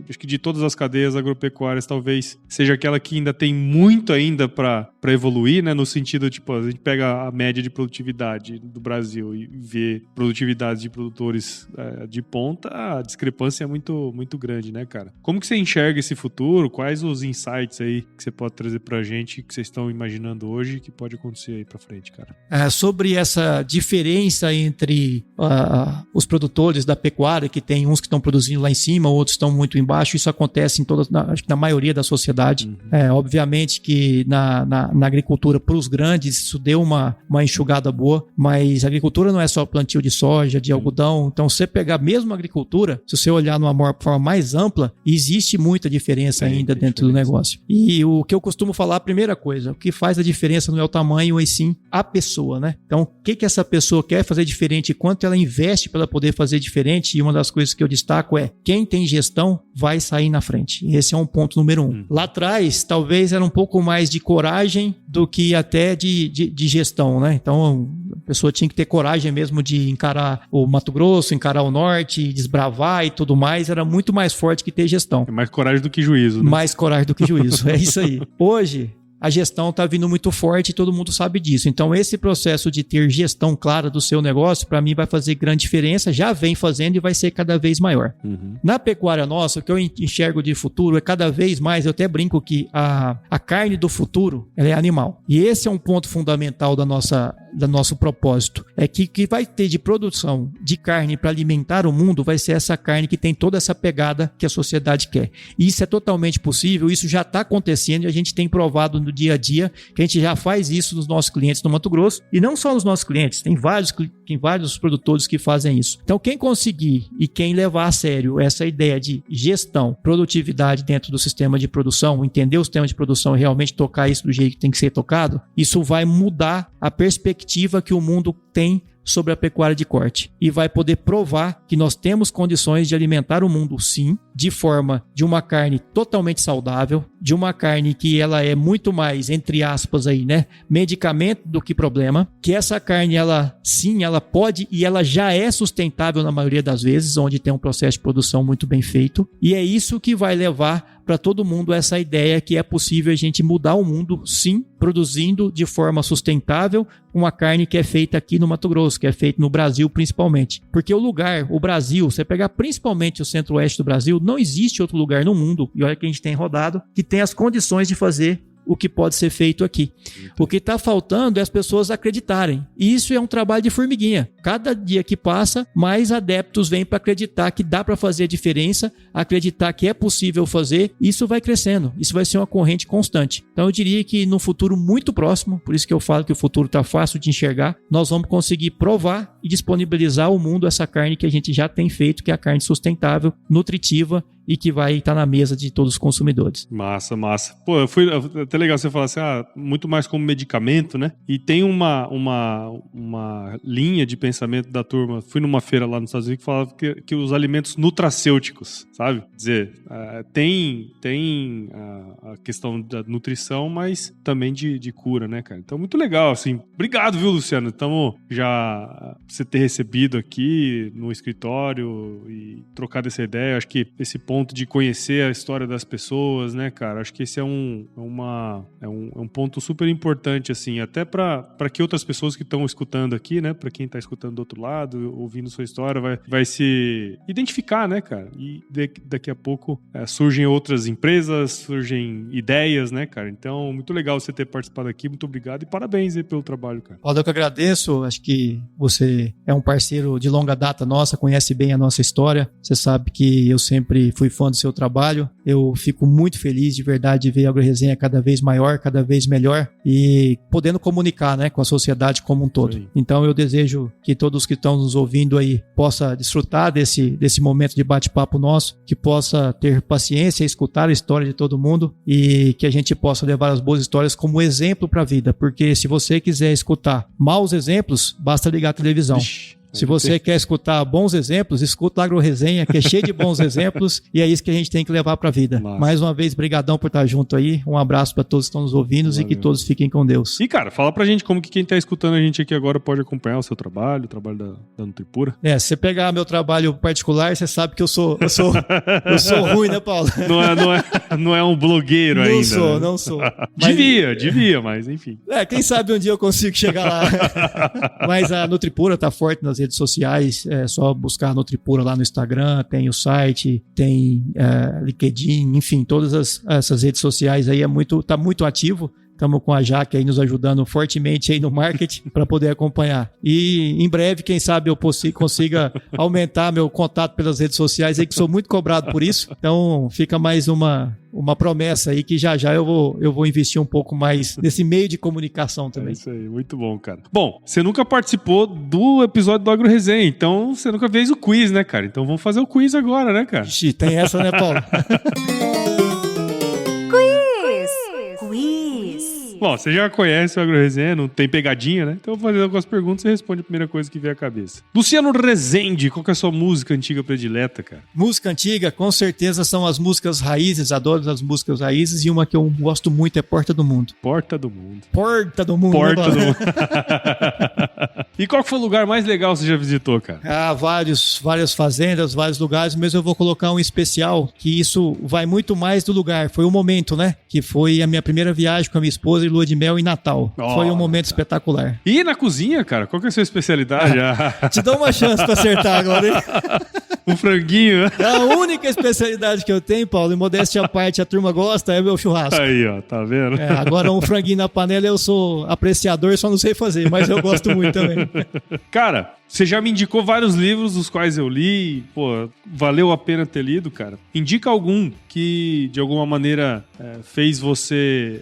acho que de todas as cadeias agropecuárias, talvez seja aquela que ainda tem muito ainda para evoluir, né? No sentido, tipo, a gente pega a média de produtividade do Brasil e vê produtividade de produtores de ponta, a discrepância é muito, muito grande, né, cara? Como que você enxerga esse futuro? Quais os insights aí que você pode trazer pra gente, que vocês estão imaginando hoje, que pode acontecer aí pra frente, cara? Sobre essa diferença entre os produtores da pecuária, que tem uns que estão produzindo lá em cima, outros estão muito embaixo, isso acontece acho que na maioria da sociedade. Obviamente que na agricultura para os grandes isso deu uma enxugada boa, mas a agricultura não é só plantio de soja, de algodão. Então, se você pegar mesmo a agricultura, se você olhar numa forma mais ampla, existe muita diferença ainda dentro do negócio. E o que eu costumo falar, a primeira coisa, o que faz a diferença não é o tamanho, e sim a pessoa, né? Então, o que essa pessoa quer fazer diferente, quanto ela investe para ela poder fazer diferente, e uma das coisas que eu destaco é quem tem gestão vai sair na frente. Esse é um ponto número 1. Lá atrás, talvez era um pouco mais de coragem do que até de gestão, né? Então, a pessoa tinha que ter coragem mesmo de encarar o Mato Grosso, encarar o Norte, desbravar e tudo mais. Era muito mais forte que ter gestão. É mais coragem do que juízo, né? Mais coragem do que juízo, é isso aí. Hoje, a gestão está vindo muito forte e todo mundo sabe disso. Então, esse processo de ter gestão clara do seu negócio, para mim, vai fazer grande diferença, já vem fazendo e vai ser cada vez maior. Na pecuária nossa, o que eu enxergo de futuro é cada vez mais, eu até brinco que a carne do futuro, ela é animal. E esse é um ponto fundamental do nosso propósito. É que vai ter de produção de carne para alimentar o mundo, vai ser essa carne que tem toda essa pegada que a sociedade quer. E isso é totalmente possível, isso já está acontecendo e a gente tem provado no dia a dia que a gente já faz isso nos nossos clientes no Mato Grosso. E não só nos nossos clientes, tem vários produtores que fazem isso. Então, quem conseguir e quem levar a sério essa ideia de gestão, produtividade dentro do sistema de produção, entender o sistema de produção e realmente tocar isso do jeito que tem que ser tocado, isso vai mudar a perspectiva que o mundo tem sobre a pecuária de corte e vai poder provar que nós temos condições de alimentar o mundo, sim, de forma de uma carne totalmente saudável, de uma carne que ela é muito mais, entre aspas aí, né, medicamento do que problema, que essa carne, ela sim, ela pode e ela já é sustentável na maioria das vezes, onde tem um processo de produção muito bem feito, e é isso que vai levar para todo mundo essa ideia que é possível a gente mudar o mundo, sim, produzindo de forma sustentável uma carne que é feita aqui no Mato Grosso, que é feita no Brasil principalmente. Porque o Brasil, você pegar principalmente o centro-oeste do Brasil, não existe outro lugar no mundo, e olha que a gente tem rodado, que tem as condições de fazer o que pode ser feito aqui. O que está faltando é as pessoas acreditarem. E isso é um trabalho de formiguinha. Cada dia que passa, mais adeptos vêm para acreditar que dá para fazer a diferença, acreditar que é possível fazer. Isso vai crescendo. Isso vai ser uma corrente constante. Então eu diria que no futuro muito próximo, por isso que eu falo que o futuro está fácil de enxergar, nós vamos conseguir provar e disponibilizar ao mundo essa carne que a gente já tem feito, que é a carne sustentável, nutritiva e que vai estar na mesa de todos os consumidores. Massa. Pô, foi até legal você falar assim, muito mais como medicamento, né? E tem uma linha de pensamento da turma, fui numa feira lá nos Estados Unidos que falava que os alimentos nutracêuticos, sabe? Quer dizer, tem a questão da nutrição, mas também de cura, né, cara? Então, muito legal, assim. Obrigado, viu, Luciano? Estamos já você ter recebido aqui no escritório e trocado essa ideia. Acho que esse ponto de conhecer a história das pessoas, né, cara? Acho que esse é um ponto super importante, assim, até para que outras pessoas que estão escutando aqui, né, para quem tá escutando do outro lado, ouvindo sua história, vai se identificar, né, cara? E daqui a pouco surgem outras empresas, surgem ideias, né, cara? Então, muito legal você ter participado aqui, muito obrigado e parabéns aí pelo trabalho, cara. Paulo, eu que agradeço, acho que você é um parceiro de longa data nossa, conhece bem a nossa história, você sabe que eu sempre fui fã do seu trabalho, eu fico muito feliz de verdade de ver a AgroResenha cada vez maior, cada vez melhor e podendo comunicar, né, com a sociedade como um todo. Sim. Então eu desejo que todos que estão nos ouvindo aí possam desfrutar desse momento de bate-papo nosso, que possa ter paciência e escutar a história de todo mundo e que a gente possa levar as boas histórias como exemplo para a vida, porque se você quiser escutar maus exemplos, basta ligar a televisão. Se você quer escutar bons exemplos, escuta a AgroResenha, que é cheio de bons exemplos, e é isso que a gente tem que levar para a vida. Nossa. Mais uma vez, brigadão por estar junto aí. Um abraço para todos que estão nos ouvindo. Valeu. E que todos fiquem com Deus. E, cara, fala pra gente como que quem tá escutando a gente aqui agora pode acompanhar o seu trabalho, o trabalho da Nutripura. Se você pegar meu trabalho particular, você sabe que eu sou ruim, né, Paulo? Não é um blogueiro ainda. Não sou. Mas, devia, mas enfim. Quem sabe um dia eu consigo chegar lá. Mas a Nutripura tá forte nas redes sociais, é só buscar a Nutripura lá no Instagram, tem o site, tem LinkedIn, enfim, todas essas redes sociais aí tá muito ativo. Estamos com a Jaque aí nos ajudando fortemente aí no marketing para poder acompanhar. E em breve, quem sabe eu consiga aumentar meu contato pelas redes sociais aí, que sou muito cobrado por isso. Então fica mais uma promessa aí que já eu vou investir um pouco mais nesse meio de comunicação também. É isso aí, muito bom, cara. Bom, você nunca participou do episódio do AgroResenha, então você nunca fez o quiz, né, cara? Então vamos fazer o quiz agora, né, cara? Ixi, tem essa, né, Paulo? Bom, você já conhece o AgroResenha, não tem pegadinha, né? Então eu vou fazer algumas perguntas e você responde a primeira coisa que vier à cabeça. Luciano Rezende, qual que é a sua música antiga predileta, cara? Música antiga, com certeza, são as músicas raízes, adoro as músicas raízes, e uma que eu gosto muito é Porta do Mundo. Porta do Mundo. Porta do Mundo. Porta do Mundo. E qual que foi o lugar mais legal que você já visitou, cara? Várias fazendas, vários lugares, mas eu vou colocar um especial, que isso vai muito mais do lugar. Foi o momento, né? Que foi a minha primeira viagem com a minha esposa e lua de mel em Natal. Foi um momento espetacular. E na cozinha, cara? Qual que é a sua especialidade? Te dou uma chance pra acertar agora, hein? Um franguinho, né? A única especialidade que eu tenho, Paulo, e modéstia à parte, a turma gosta, é o meu churrasco. Aí, ó, tá vendo? Agora um franguinho na panela eu sou apreciador, só não sei fazer, mas eu gosto muito também. Cara, você já me indicou vários livros, os quais eu li, pô, valeu a pena ter lido, cara. Indica algum que, de alguma maneira, fez você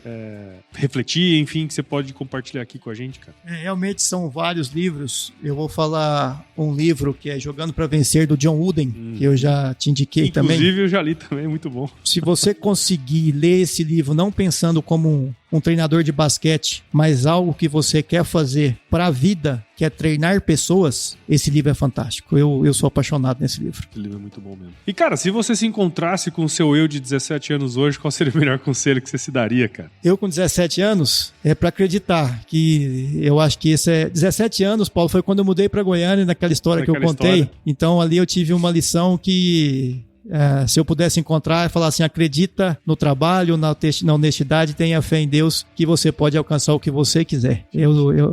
refletir, enfim, que você pode compartilhar aqui com a gente, cara. Realmente são vários livros. Eu vou falar um livro que é Jogando para Vencer, do John Wooden, que eu já te indiquei também. Inclusive, eu já li também, muito bom. Se você conseguir ler esse livro não pensando como um treinador de basquete, mas algo que você quer fazer para a vida, que é treinar pessoas, esse livro é fantástico. Eu sou apaixonado nesse livro. Esse livro é muito bom mesmo. E, cara, se você se encontrasse com o seu eu de 17 anos hoje, qual seria o melhor conselho que você se daria, cara? Eu com 17 anos, é para acreditar que eu acho que esse é... 17 anos, Paulo, foi quando eu mudei para Goiânia, naquela história que eu contei. História. Então, ali eu tive uma lição que... se eu pudesse encontrar e falar assim, acredita no trabalho, na honestidade, tenha fé em Deus que você pode alcançar o que você quiser.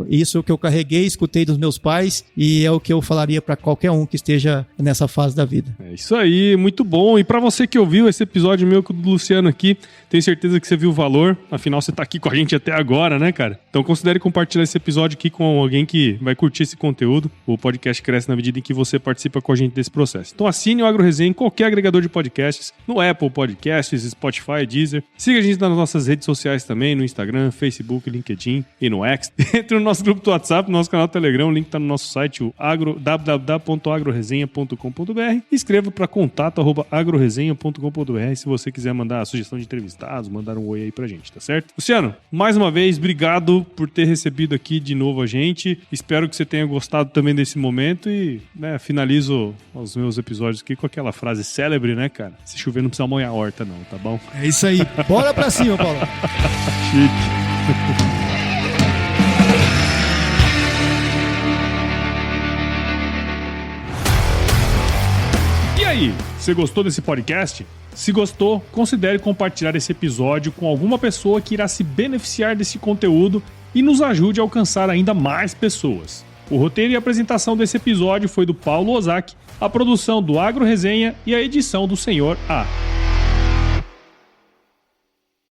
Isso é o que eu carreguei, escutei dos meus pais e é o que eu falaria para qualquer um que esteja nessa fase da vida. É isso aí, muito bom. E para você que ouviu esse episódio meu com o Luciano aqui, tenho certeza que você viu o valor, afinal você tá aqui com a gente até agora, né, cara? Então considere compartilhar esse episódio aqui com alguém que vai curtir esse conteúdo. O podcast cresce na medida em que você participa com a gente desse processo. Então assine o AgroResenha em qualquer agregador agregador de podcasts, no Apple Podcasts, Spotify, Deezer. Siga a gente nas nossas redes sociais também, no Instagram, Facebook, LinkedIn e no X. Entre no nosso grupo do WhatsApp, no nosso canal do Telegram, o link tá no nosso site, o www.agroresenha.com.br. Escreva para contato@agroresenha.com.br se você quiser mandar a sugestão de entrevistados, mandar um oi aí pra gente, tá certo? Luciano, mais uma vez, obrigado por ter recebido aqui de novo a gente. Espero que você tenha gostado também desse momento e, né, finalizo os meus episódios aqui com aquela frase célebre, né, cara? Se chover não precisa molhar a horta não, tá bom? É isso aí. Bora pra cima, Paulo. Chique. E aí, você gostou desse podcast? Se gostou, considere compartilhar esse episódio com alguma pessoa que irá se beneficiar desse conteúdo e nos ajude a alcançar ainda mais pessoas. O roteiro e a apresentação desse episódio foi do Paulo Ozaki, a produção do Agro Resenha e a edição do Senhor A.